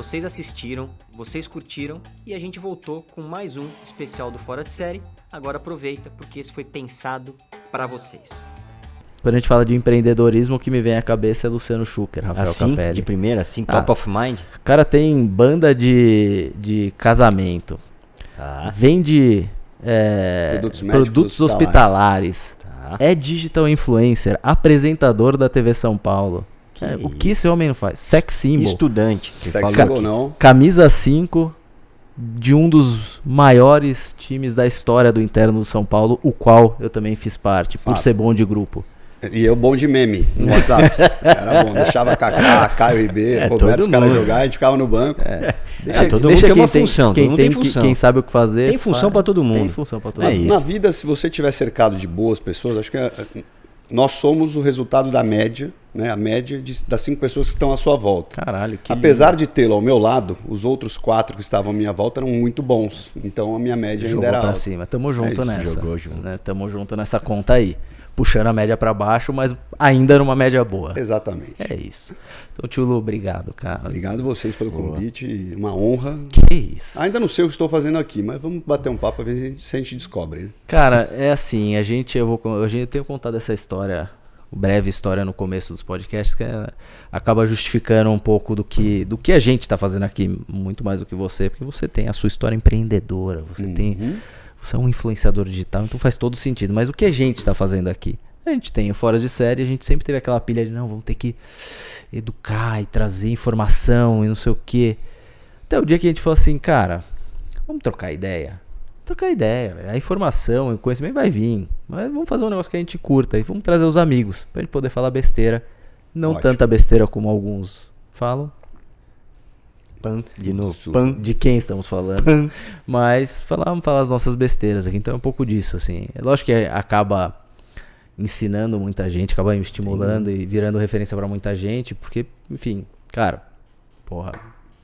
vocês assistiram, vocês curtiram e a gente voltou com mais um especial do Fora de Série. Agora aproveita, porque esse foi pensado para vocês. Quando a gente fala de empreendedorismo, o que me vem à cabeça é Luciano Schucker, Rafael assim, Capelli. De primeira, assim, top of mind? O cara tem banda de casamento, vende produtos hospitalares, é digital influencer, apresentador da TV São Paulo. O que esse homem não faz? Sex symbol. Estudante. Sex symbol não. Camisa 5 de um dos maiores times da história do interno do São Paulo, o qual eu também fiz parte, por ser bom de grupo. E eu bom de meme no WhatsApp. Era bom, deixava Kaká, Caio Ribeiro, Roberto, os caras jogar, a gente ficava no banco. Todo mundo tem uma função. Quem sabe o que fazer. Tem função pra todo mundo. Tem função pra todo mundo. Na vida, se você estiver cercado de boas pessoas, acho que nós somos o resultado da média, né? A média das 5 pessoas que estão à sua volta. Caralho, que Apesar lindo. de tê-lo ao meu lado, os outros 4 que estavam à minha volta eram muito bons. Então a minha média ainda era pra alta. cima. Tamo junto nessa. Jogou junto. Né? Tamo junto nessa conta aí. Puxando a média pra baixo, mas ainda numa média boa. Exatamente. É isso. Então, Tchulo, obrigado, cara. Obrigado a vocês pelo convite. Uma honra. Que isso. Ainda não sei o que estou fazendo aqui, mas vamos bater um papo pra ver se a gente descobre. Né? Cara, é assim, eu tenho contado essa história, breve história no começo dos podcasts, que acaba justificando um pouco do que a gente tá fazendo aqui, muito mais do que você, porque você tem a sua história empreendedora, você é um influenciador digital, então faz todo sentido. Mas o que a gente está fazendo aqui? A gente tem o Fora de Série, a gente sempre teve aquela pilha de não, vamos ter que educar e trazer informação e não sei o quê. Até o dia que a gente falou assim, cara, vamos trocar ideia. A informação, o conhecimento vai vir. Mas vamos fazer um negócio que a gente curta e vamos trazer os amigos pra gente poder falar besteira. Não Ótimo. tanta besteira como alguns falam. De novo. De quem estamos falando. Mas vamos falar as nossas besteiras aqui. Então é um pouco disso, assim. É lógico que acaba ensinando muita gente, acaba estimulando e virando referência pra muita gente, porque, enfim, cara, porra,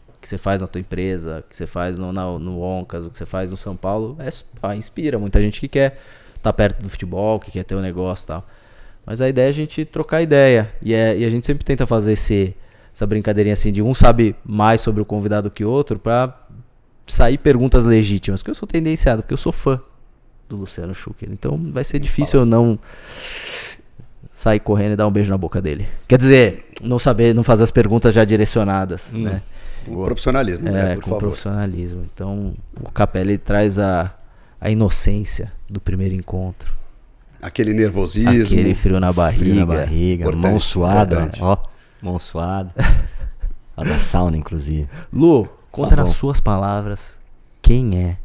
o que você faz na tua empresa, o que você faz no Oncas, o que você faz no São Paulo, inspira muita gente que quer estar perto do futebol, que quer ter um negócio e tal. Mas a ideia é a gente trocar ideia. E a gente sempre tenta fazer essa brincadeirinha assim de um sabe mais sobre o convidado que outro pra sair perguntas legítimas. Porque eu sou tendenciado, porque eu sou fã do Luciano Schucker. Então vai ser difícil eu não sair correndo e dar um beijo na boca dele. Quer dizer, não fazer as perguntas já direcionadas, né? Com profissionalismo, né? Por Com favor. profissionalismo. Então o Capelli traz a inocência do primeiro encontro. Aquele nervosismo. Aquele frio na barriga. Mão suada, importante. ó. Mão suada. A da sauna, inclusive. Lu, conta nas bom. suas palavras quem é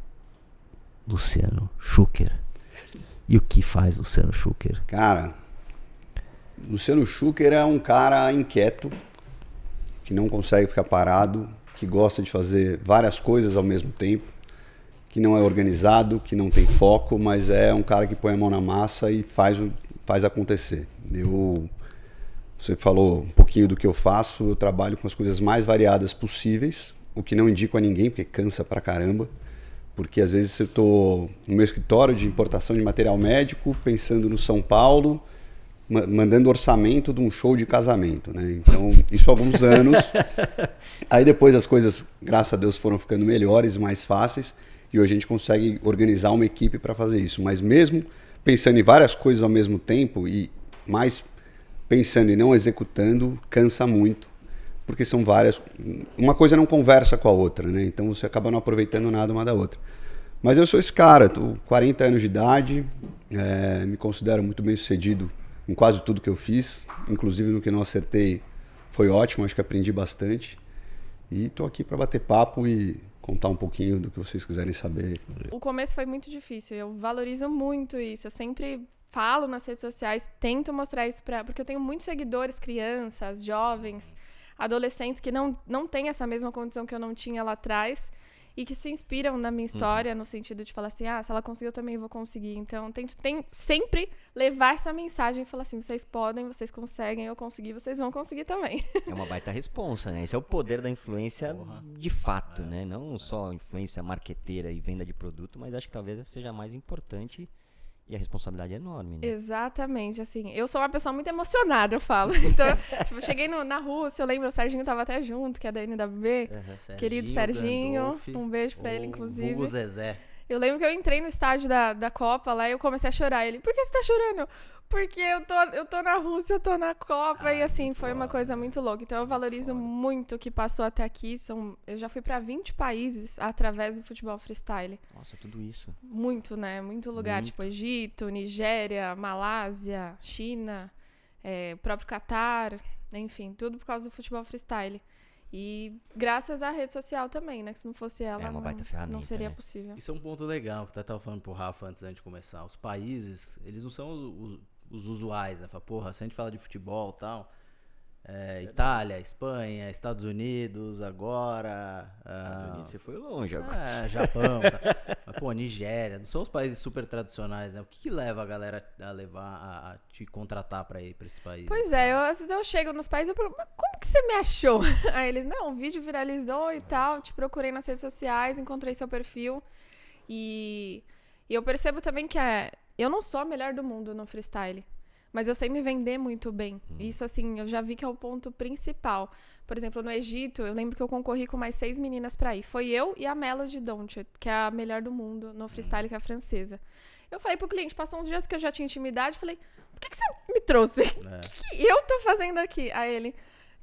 Luciano Schucker e o que faz Luciano Schucker. Cara, Luciano Schucker é um cara inquieto, que não consegue ficar parado, que gosta de fazer várias coisas ao mesmo tempo, que não é organizado, que não tem foco, mas é um cara que põe a mão na massa e faz acontecer. Você falou um pouquinho do que eu faço, eu trabalho com as coisas mais variadas possíveis, o que não indico a ninguém, porque cansa pra caramba, porque às vezes eu estou no meu escritório de importação de material médico, pensando no São Paulo, mandando orçamento de um show de casamento, né? Então, isso há alguns anos. Aí depois as coisas, graças a Deus, foram ficando melhores, mais fáceis, e hoje a gente consegue organizar uma equipe para fazer isso. Mas mesmo pensando em várias coisas ao mesmo tempo e mais pensando e não executando, cansa muito, porque são várias... Uma coisa não conversa com a outra, né? Então você acaba não aproveitando nada uma da outra. Mas eu sou esse cara, tô 40 anos de idade, me considero muito bem sucedido em quase tudo que eu fiz, inclusive no que não acertei foi ótimo, acho que aprendi bastante. E tô aqui para bater papo e contar um pouquinho do que vocês quiserem saber. O começo foi muito difícil, eu valorizo muito isso, eu sempre falo nas redes sociais, tento mostrar isso porque eu tenho muitos seguidores, crianças, jovens, adolescentes que não têm essa mesma condição que eu não tinha lá atrás e que se inspiram na minha história, no sentido de falar assim, se ela conseguiu, eu também vou conseguir. Então, tento sempre levar essa mensagem e falar assim, vocês podem, vocês conseguem, eu consegui, vocês vão conseguir também. É uma baita responsa, né? Esse é o poder da influência de fato, né? Não só influência marqueteira e venda de produto, mas acho que talvez essa seja a mais importante E a responsabilidade é enorme, né? Exatamente, assim, eu sou uma pessoa muito emocionada, eu falo. Então, tipo, eu cheguei na Rússia, eu lembro, o Serginho tava até junto, que é da NWB. Querido Serginho, Gandolfi, um beijo pra ele, o inclusive. vulgo Zezé. Eu lembro que eu entrei no estádio da Copa lá e eu comecei a chorar. Ele, por que você tá chorando? Porque eu tô na Rússia, eu tô na Copa. E assim, foi uma coisa muito louca. Então eu valorizo muito o que passou até aqui. Eu já fui pra 20 países através do futebol freestyle. Nossa, tudo isso. Muito, né? Muito lugar. Muito. Tipo, Egito, Nigéria, Malásia, China, próprio Catar. Enfim, tudo por causa do futebol freestyle. E graças à rede social também, né? Que se não fosse ela, É uma baita ferramenta, não seria né? possível. Isso é um ponto legal, que eu até tava falando pro Rafa antes da gente começar. Os países, eles não são os usuais, né? Fala, porra, se a gente fala de futebol e tal, Itália, Espanha, Estados Unidos, agora... Estados Unidos, você foi longe agora. Japão, tá? Mas, pô, Nigéria, não são os países super tradicionais, né? O que leva a galera a te contratar pra ir pra esses países? Pois é, às vezes eu chego nos países e pergunto, mas como que você me achou? Aí eles, não, o vídeo viralizou e tal, te procurei nas redes sociais, encontrei seu perfil. E eu percebo também que eu não sou a melhor do mundo no freestyle, mas eu sei me vender muito bem. Isso, assim, eu já vi que é o ponto principal. Por exemplo, no Egito, eu lembro que eu concorri com mais 6 meninas pra ir. Foi eu e a Melody Doncic, que é a melhor do mundo no freestyle, que é a francesa. Eu falei pro cliente, passou uns dias que eu já tinha intimidade, falei, por que você me trouxe? O que eu tô fazendo aqui? Aí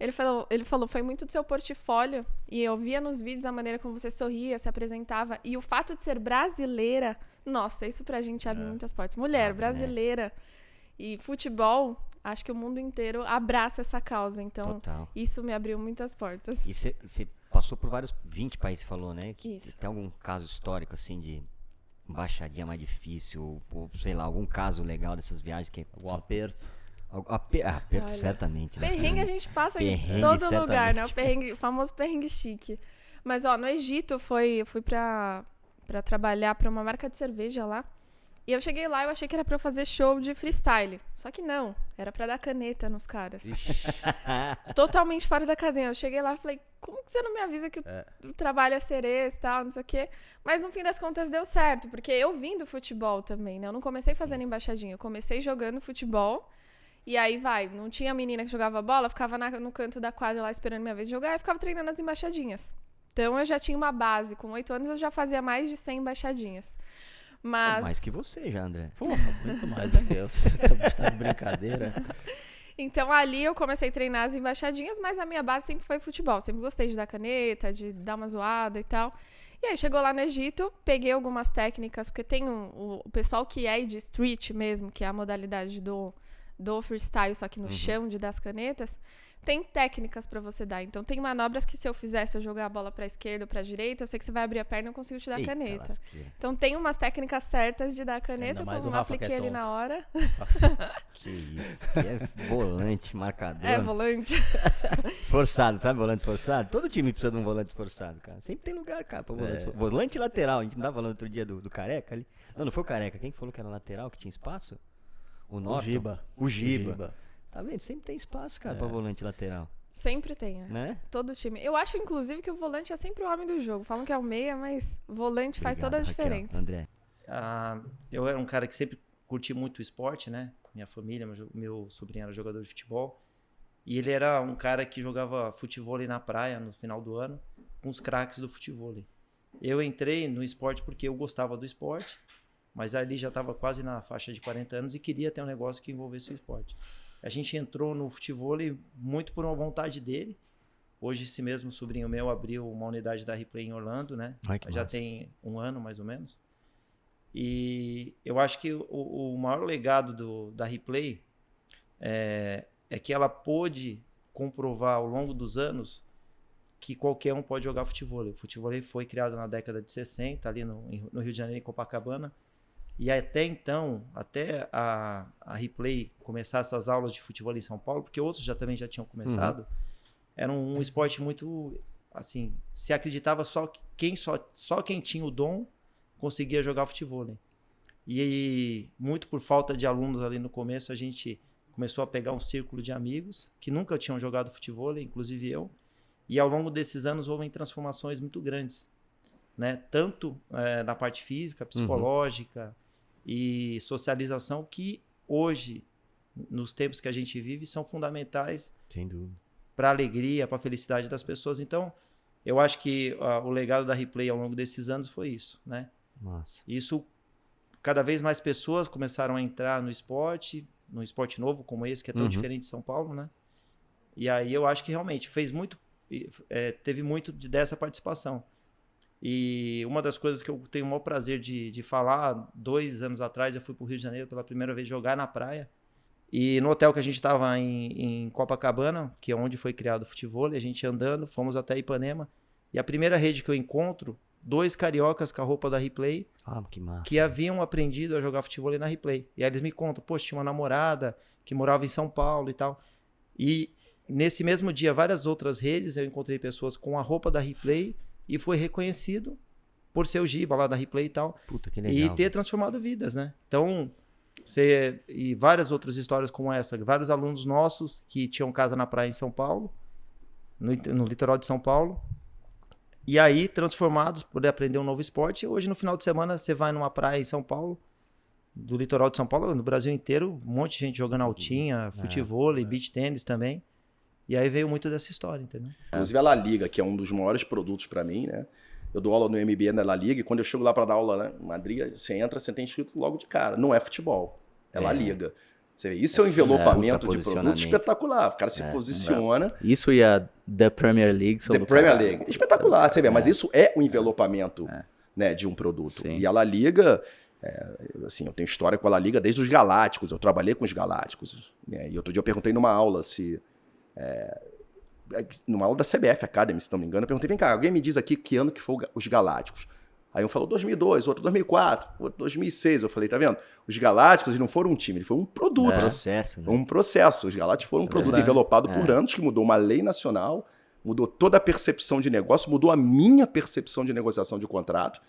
ele falou, foi muito do seu portfólio, e eu via nos vídeos a maneira como você sorria, se apresentava, e o fato de ser brasileira, nossa, isso pra gente abre muitas portas. Mulher, brasileira, e futebol, acho que o mundo inteiro abraça essa causa, então Total. isso me abriu muitas portas. E você passou por vários 20 países, você falou, né? Isso. Tem algum caso histórico, assim, de embaixadinha mais difícil, ou sei lá, algum caso legal dessas viagens que... Algum aperto? Aperto, Olha, certamente. Né? Perrengue a gente passa em Perrengue, todo lugar, né? certamente. O famoso perrengue chique. Mas, ó, no Egito eu fui pra trabalhar pra uma marca de cerveja lá. E eu cheguei lá e eu achei que era pra eu fazer show de freestyle. Só que não, era pra dar caneta nos caras. Totalmente fora da casinha. Eu cheguei lá e falei, como que você não me avisa que o trabalho é ser esse e tal, não sei o quê. Mas no fim das contas deu certo, porque eu vim do futebol também, né? Eu não comecei fazendo embaixadinha, eu comecei jogando futebol. E aí não tinha menina que jogava bola, ficava no canto da quadra lá esperando minha vez de jogar e ficava treinando as embaixadinhas. Então eu já tinha uma base, com 8 anos eu já fazia mais de 100 embaixadinhas. Mas... Mais que você já, André. Porra, muito mais do que eu. Você tá de brincadeira. Então ali eu comecei a treinar as embaixadinhas, mas a minha base sempre foi futebol. Sempre gostei de dar caneta, de dar uma zoada e tal. E aí chegou lá no Egito, peguei algumas técnicas, porque tem o pessoal que é de street mesmo, que é a modalidade do freestyle, só que no chão, de dar as canetas. Tem técnicas pra você dar. Então tem manobras que se eu jogar a bola pra esquerda ou pra direita, eu sei que você vai abrir a perna e eu consigo te dar Eita, caneta. lasqueira. Então tem umas técnicas certas de dar caneta, Ainda mais como o eu Rafa, que é apliquei ali tonto. na hora. Que isso. É volante, marcador. É, volante. Esforçado, sabe volante esforçado? Todo time precisa de um volante esforçado, cara. Sempre tem lugar, cara, pra volante esforçado. Volante e lateral. A gente não tava falando outro dia do Careca ali. Não foi o Careca. Quem que falou que era lateral, que tinha espaço? O Norton. O Giba. Tá vendo? Sempre tem espaço, cara, pra volante lateral. Sempre tem, Né? todo time. Eu acho, inclusive, que o volante é sempre o homem do jogo. Falam que é o meia, mas volante faz toda a Obrigado, diferença. Raquel. André. Eu era um cara que sempre curti muito o esporte, né? Minha família, meu sobrinho era jogador de futebol. E ele era um cara que jogava futevôlei na praia no final do ano com os craques do futevôlei. Eu entrei no esporte porque eu gostava do esporte, mas ali já estava quase na faixa de 40 anos e queria ter um negócio que envolvesse o esporte. A gente entrou no futevôlei muito por uma vontade dele. Hoje esse mesmo sobrinho meu abriu uma unidade da Replay em Orlando, né? Ai, que Já massa. tem um ano, mais ou menos. E eu acho que o maior legado da Replay é que ela pôde comprovar ao longo dos anos que qualquer um pode jogar futevôlei. O futevôlei foi criado na década de 60, ali no Rio de Janeiro, em Copacabana. E até então, até a Replay começar essas aulas de futebol em São Paulo, porque outros também já tinham começado, era um esporte muito, assim, se acreditava só quem tinha o dom conseguia jogar futevôlei. E muito por falta de alunos ali no começo, a gente começou a pegar um círculo de amigos que nunca tinham jogado futevôlei, inclusive eu. E ao longo desses anos houve transformações muito grandes, né? Tanto na parte física, psicológica, e socialização que hoje, nos tempos que a gente vive, são fundamentais Sem dúvida. para a alegria, para a felicidade das pessoas. Então, eu acho que o legado da Replay ao longo desses anos foi isso, né? Nossa. Isso, cada vez mais pessoas começaram a entrar no esporte novo como esse, que é tão diferente de São Paulo, né? E aí eu acho que realmente teve muito dessa participação. E uma das coisas que eu tenho o maior prazer de falar, 2 anos atrás eu fui para o Rio de Janeiro pela primeira vez jogar na praia. E no hotel que a gente estava em Copacabana, que é onde foi criado o futebol, a gente andando, fomos até Ipanema. E a primeira rede que eu encontro, 2 cariocas com a roupa da Replay, Ah, que massa. que haviam aprendido a jogar futebol na Replay. E aí eles me contam, poxa, tinha uma namorada que morava em São Paulo e tal. E nesse mesmo dia, várias outras redes, eu encontrei pessoas com a roupa da Replay e foi reconhecido por ser o Giba lá da Replay e tal. Puta, que legal. E ter transformado vidas, né? Então, e várias outras histórias como essa. Vários alunos nossos que tinham casa na praia em São Paulo, no litoral de São Paulo, e aí transformados por aprender um novo esporte. E hoje, no final de semana, você vai numa praia em São Paulo, do litoral de São Paulo, no Brasil inteiro, um monte de gente jogando altinha, futevôlei, beach tênis também. E aí veio muito dessa história, entendeu? Inclusive a La Liga, que é um dos maiores produtos para mim, né? Eu dou aula no MBA da La Liga e quando eu chego lá para dar aula, né, em Madrid, você entra, você tem escrito logo de cara. Não é futebol, é La Liga. Você vê, isso é um envelopamento de produto espetacular. O cara se posiciona. Isso e a The Premier League são The do Premier caralho. League. Espetacular, você vê. Mas isso é o envelopamento né, de um produto. Sim. E a La Liga, assim, eu tenho história com a La Liga desde os Galácticos. Eu trabalhei com os Galácticos. Né, e outro dia eu perguntei numa aula se... numa aula da CBF Academy, se não me engano, eu perguntei, vem cá, alguém me diz aqui que ano que foi os Galácticos. Aí um falou 2002, outro 2004, outro 2006. Eu falei, tá vendo? Os Galácticos não foram um time, ele foi um produto. Processo, né? Um processo. Os Galácticos foram um produto envelopado por anos, que mudou uma lei nacional, mudou toda a percepção de negócio, mudou a minha percepção de negociação de contrato.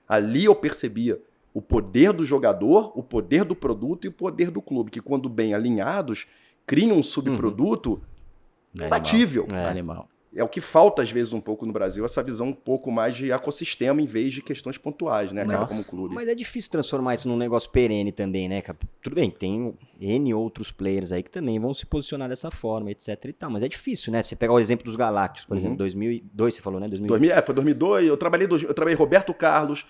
Ali eu percebia o poder do jogador, o poder do produto e o poder do clube, que quando bem alinhados, criam um subproduto imbatível. Animal. É o que falta, às vezes, um pouco no Brasil, essa visão um pouco mais de ecossistema em vez de questões pontuais, né, cara, como clube. Mas é difícil transformar isso num negócio perene também, né, cara? Tudo bem, tem N outros players aí que também vão se posicionar dessa forma, etc e tal. Mas é difícil, né? Você pegar o exemplo dos Galácticos, por exemplo, 2002, você falou, né? 2002. Foi 2002, eu trabalhei Roberto Carlos,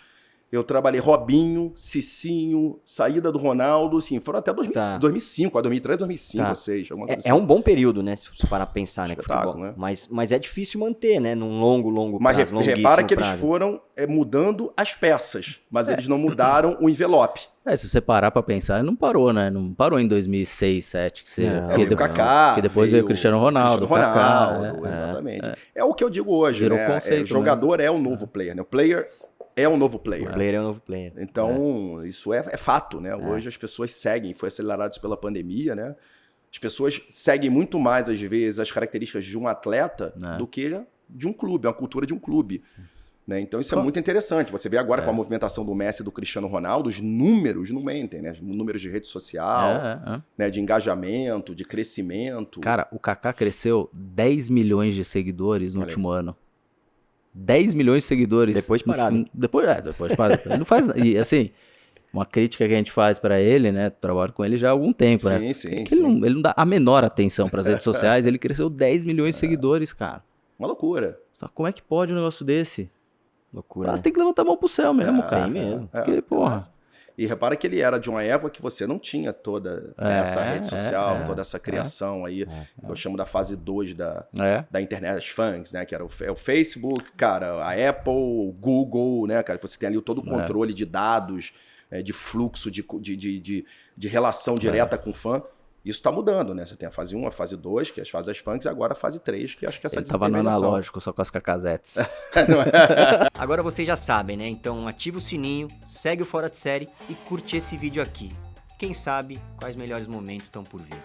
eu trabalhei Robinho, Cicinho, saída do Ronaldo, assim, foram até 2005, 2003, 2005, 2006, alguma coisa assim. É um bom período, né, se você parar pra pensar, né, Espetáculo, futebol. né? Mas é difícil manter, né, num longo Mas prazo, repara que eles prazo. foram mudando as peças, mas eles não mudaram o envelope. Se você parar pra pensar, não parou, né? Não parou em 2006, 2007, que você... Não, Veio o Kaká, que depois veio o Cristiano Ronaldo. Ronaldo, exatamente. É o que eu digo hoje, Virou né? conceito, O jogador é o novo player, né? O player é o novo player. O player é o novo player. Então, isso é fato, né? Hoje as pessoas seguem, foi acelerado isso pela pandemia, né? As pessoas seguem muito mais, às vezes, as características de um atleta do que de um clube, uma cultura de um clube. Né? Então, isso é muito interessante. Você vê agora com a movimentação do Messi e do Cristiano Ronaldo, os números não mentem, né? Os números de rede social, né? De engajamento, de crescimento. Cara, o Kaká cresceu 10 milhões de seguidores no último ano. 10 milhões de seguidores. Depois de parado. Depois de parado. Ele não faz... E, assim, uma crítica que a gente faz pra ele, né? Trabalho com ele já há algum tempo, né? Sim. Ele não dá a menor atenção pras redes sociais. Ele cresceu 10 milhões de seguidores, cara. Uma loucura. Como é que pode um negócio desse? Loucura. Você tem que levantar a mão pro céu mesmo, cara. Tem mesmo. Porque, porra... E repara que ele era de uma época que você não tinha toda essa rede social, toda essa criação aí, que eu chamo da fase 2 da internet, as fãs, né? Que era o Facebook, cara, a Apple, o Google, né, cara? Você tem ali todo o controle de dados, de fluxo, de relação direta com o fã. Isso tá mudando, né? Você tem a fase 1, a fase 2, que é as fases das fãs, e agora a fase 3, que acho que é essa Ele tava no desintermediação. analógico, só com as cacazetes. Agora vocês já sabem, né? Então ativa o sininho, segue o Fora de Série e curte esse vídeo aqui. Quem sabe quais melhores momentos estão por vir.